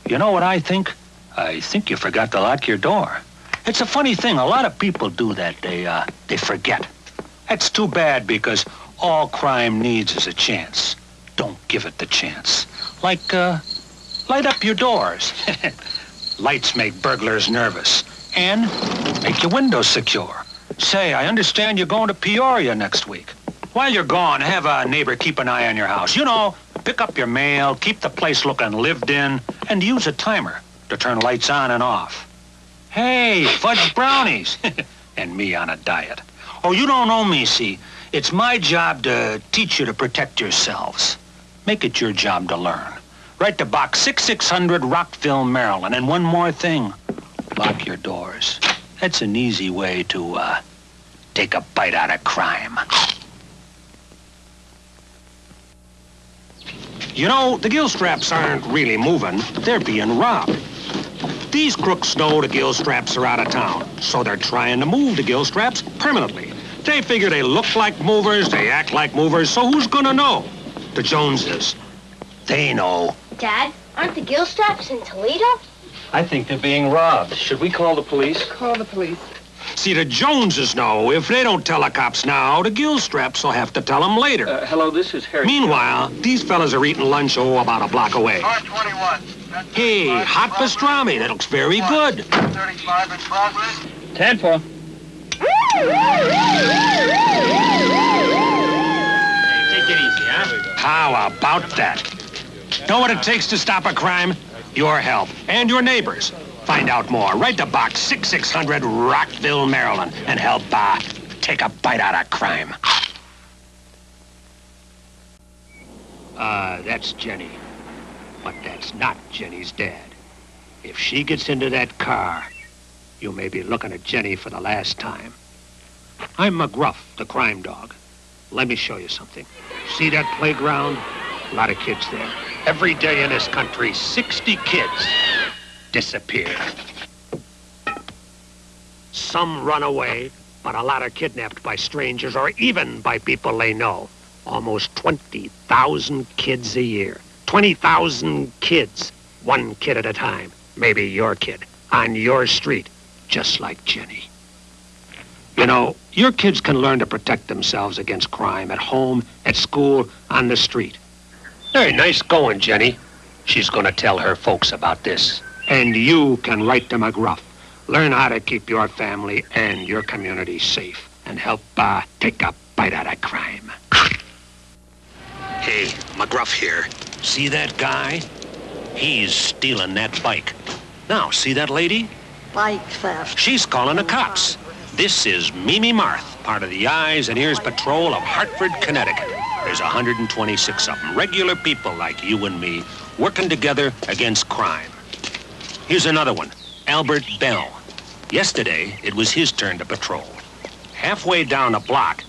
You know what I think? I think you forgot to lock your door. It's a funny thing. A lot of people do that. They forget. That's too bad because all crime needs is a chance. Don't give it the chance. Like, light up your doors. Lights make burglars nervous and make your windows secure. Say, I understand you're going to Peoria next week. While you're gone, have a neighbor keep an eye on your house. You know, pick up your mail, keep the place looking lived in, and use a timer to turn lights on and off. Hey, fudge brownies. And me on a diet. Oh, you don't know me, see. It's my job to teach you to protect yourselves. Make it your job to learn. Write to Box 6600, Rockville, Maryland. And one more thing. Lock your doors. That's an easy way to, take a bite out of crime. You know, the gill straps aren't really moving. They're being robbed. These crooks know the gill straps are out of town, so they're trying to move the gill straps permanently. They figure they look like movers, they act like movers, so who's gonna know? The Joneses. They know. Dad, aren't the gill straps in Toledo? I think they're being robbed. Should we call the police? Call the police. See, the Joneses know. If they don't tell the cops now, the gill straps will have to tell them later. Hello, this is Harry. Meanwhile, these fellas are eating lunch, about a block away. Car 21. Hey, hot pastrami. That looks very good. 35 in progress. 10-4. Take it easy, huh? How about that? Know what it takes to stop a crime? Your help and your neighbors. Find out more. Write to Box 6600, Rockville, Maryland, and help take a bite out of crime. That's Jenny. But that's not Jenny's dad. If she gets into that car, you may be looking at Jenny for the last time. I'm McGruff, the crime dog. Let me show you something. See that playground? A lot of kids there. Every day in this country, 60 kids disappear. Some run away, but a lot are kidnapped by strangers or even by people they know. Almost 20,000 kids a year. 20,000 kids, one kid at a time. Maybe your kid, on your street, just like Jenny. You know, your kids can learn to protect themselves against crime at home, at school, on the street. Hey, nice going, Jenny. She's gonna tell her folks about this. And you can write to McGruff. Learn how to keep your family and your community safe and help take a bite out of crime. Hey, McGruff here. See that guy? He's stealing that bike. Now, see that lady? Bike theft. She's calling the cops. This is Mimi Marth, part of the Eyes and Ears Patrol of Hartford, Connecticut. There's 126 of them, regular people like you and me, working together against crime. Here's another one, Albert Bell. Yesterday, it was his turn to patrol. Halfway down the block,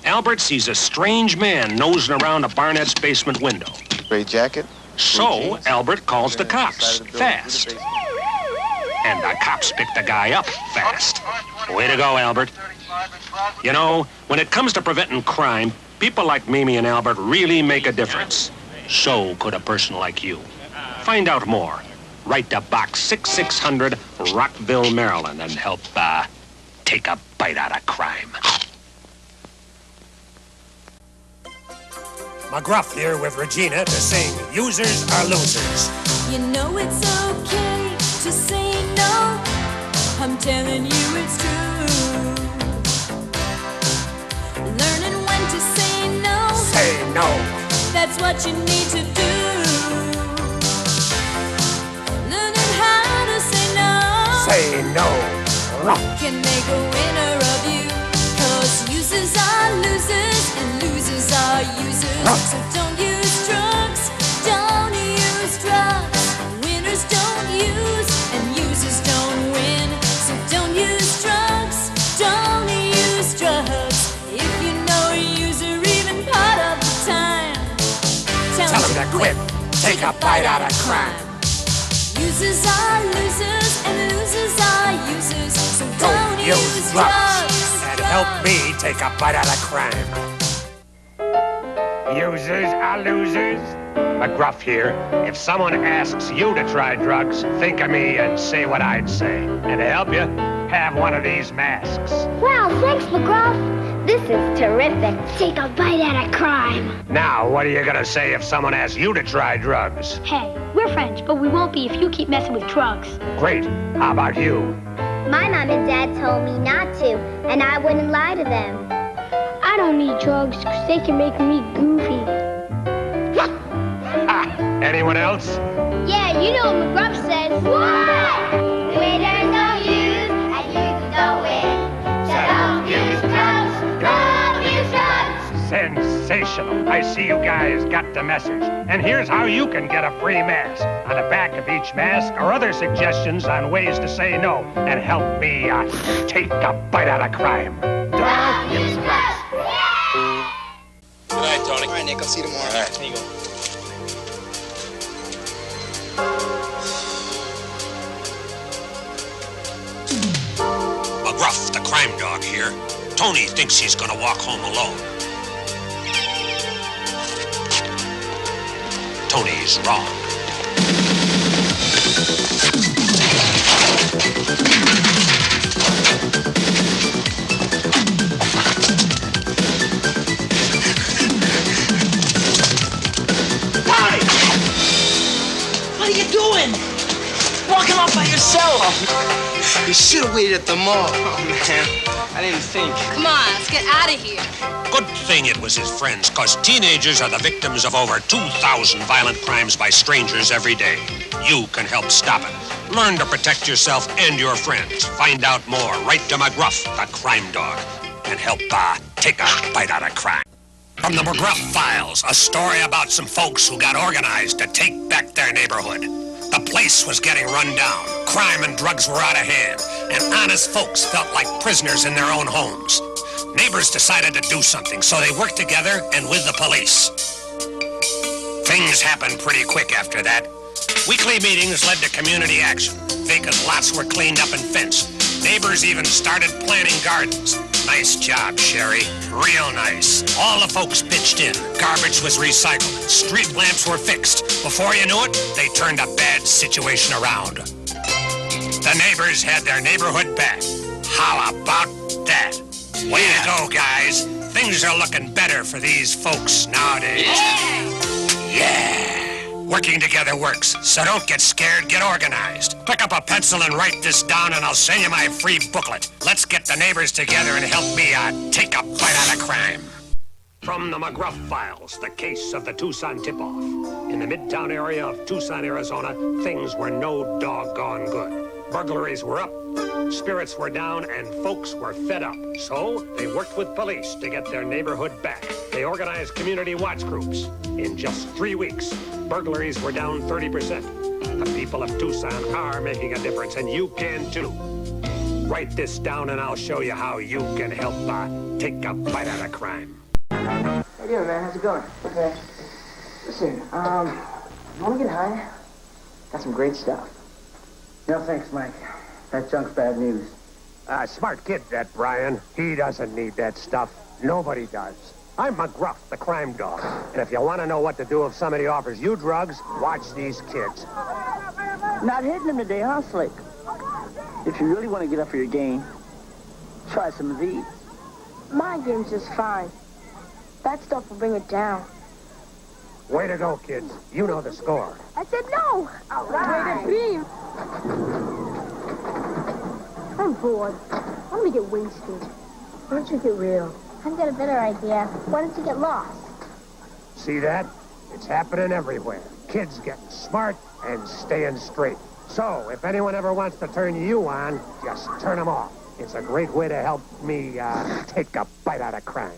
Albert sees a strange man nosing around a Barnett's basement window. Gray jacket. So, Albert calls the cops, fast. And the cops pick the guy up fast. Way to go, Albert. You know, when it comes to preventing crime, people like Mimi and Albert really make a difference. So could a person like you. Find out more. Write to Box 6600, Rockville, Maryland, and help, take a bite out of crime. McGruff here with Regina to sing Users Are Losers. You know it's okay to say no. I'm telling you it's true. Learning when to say no. Say no. That's what you need to do. Learning how to say no. Say no. Can make a winner of you. 'Cause users are losers and losers are users. So don't use drugs, don't use drugs. Winners don't use and users don't win. So don't use drugs, don't use drugs. If you know a user even part of the time, tell him to quit, take a bite out of crime. Users are losers and losers are users. So don't use drugs. And help me take a bite out of crime. Users are losers, McGruff here. If someone asks you to try drugs, think of me and say what I'd say. And to help you, have one of these masks. Wow, thanks, McGruff. This is terrific. Take a bite out of crime. Now, what are you gonna say if someone asks you to try drugs? Hey, we're friends, but we won't be if you keep messing with drugs. Great. How about you? My mom and dad told me not to, and I wouldn't lie to them. I don't need drugs because they can make me goofy. Anyone else? Yeah, you know what McGruff says. What? Winners don't use, and users don't win. So don't use drugs, don't use drugs. Sensational. I see you guys got the message. And here's how you can get a free mask. On the back of each mask are other suggestions on ways to say no and help me take a bite out of crime. Don't use drugs. Good night, Tony. All right, Nick, I'll see you tomorrow. All right, here you go. McGruff, the crime dog here. Tony thinks he's gonna walk home alone. Tony's wrong. What are you doing? Walking off by yourself. You should have waited at the mall. Oh, man. I didn't think. Come on, let's get out of here. Good thing it was his friends, cause teenagers are the victims of over 2,000 violent crimes by strangers every day. You can help stop it. Learn to protect yourself and your friends. Find out more. Write to McGruff, the crime dog, and help take a bite out of crime. From the McGruff Files, a story about some folks who got organized to take back their neighborhood. The place was getting run down. Crime and drugs were out of hand, and honest folks felt like prisoners in their own homes. Neighbors decided to do something, so they worked together and with the police. Things happened pretty quick after that. Weekly meetings led to community action. Vacant lots were cleaned up and fenced. Neighbors even started planting gardens. Nice job, Sherry. Real nice. All the folks pitched in. Garbage was recycled. Street lamps were fixed. Before you knew it, they turned a bad situation around. The neighbors had their neighborhood back. How about that? Way to go, guys. Things are looking better for these folks nowadays. Yeah. Working together works, so don't get scared, get organized. Pick up a pencil and write this down, and I'll send you my free booklet. Let's get the neighbors together and help me take a bite out of crime. From the McGruff Files, the case of the Tucson tip-off. In the midtown area of Tucson, Arizona, things were no doggone good. Burglaries were up, spirits were down, and folks were fed up. So they worked with police to get their neighborhood back. They organized community watch groups. In just 3 weeks, burglaries were down 30%. The people of Tucson are making a difference, and you can too. Write this down, and I'll show you how you can help take a bite out of crime. How you doing, man? How's it going? Okay. Listen, you want to get high? Got some great stuff. No, thanks, Mike. That junk's bad news. Smart kid, that Brian. He doesn't need that stuff. Nobody does. I'm McGruff, the crime dog. And if you want to know what to do if somebody offers you drugs, watch these kids. Not hitting him today, huh, Slick? If you really want to get up for your game, try some of these. My game's just fine. That stuff will bring it down. Way to go, kids. You know the score. I said no. All right. Way to be. I'm bored. I want to get wasted. Why don't you get real? I've got a better idea. Why don't you get lost? See that? It's happening everywhere. Kids getting smart and staying straight. So, if anyone ever wants to turn you on, just turn them off. It's a great way to help me take a bite out of crime.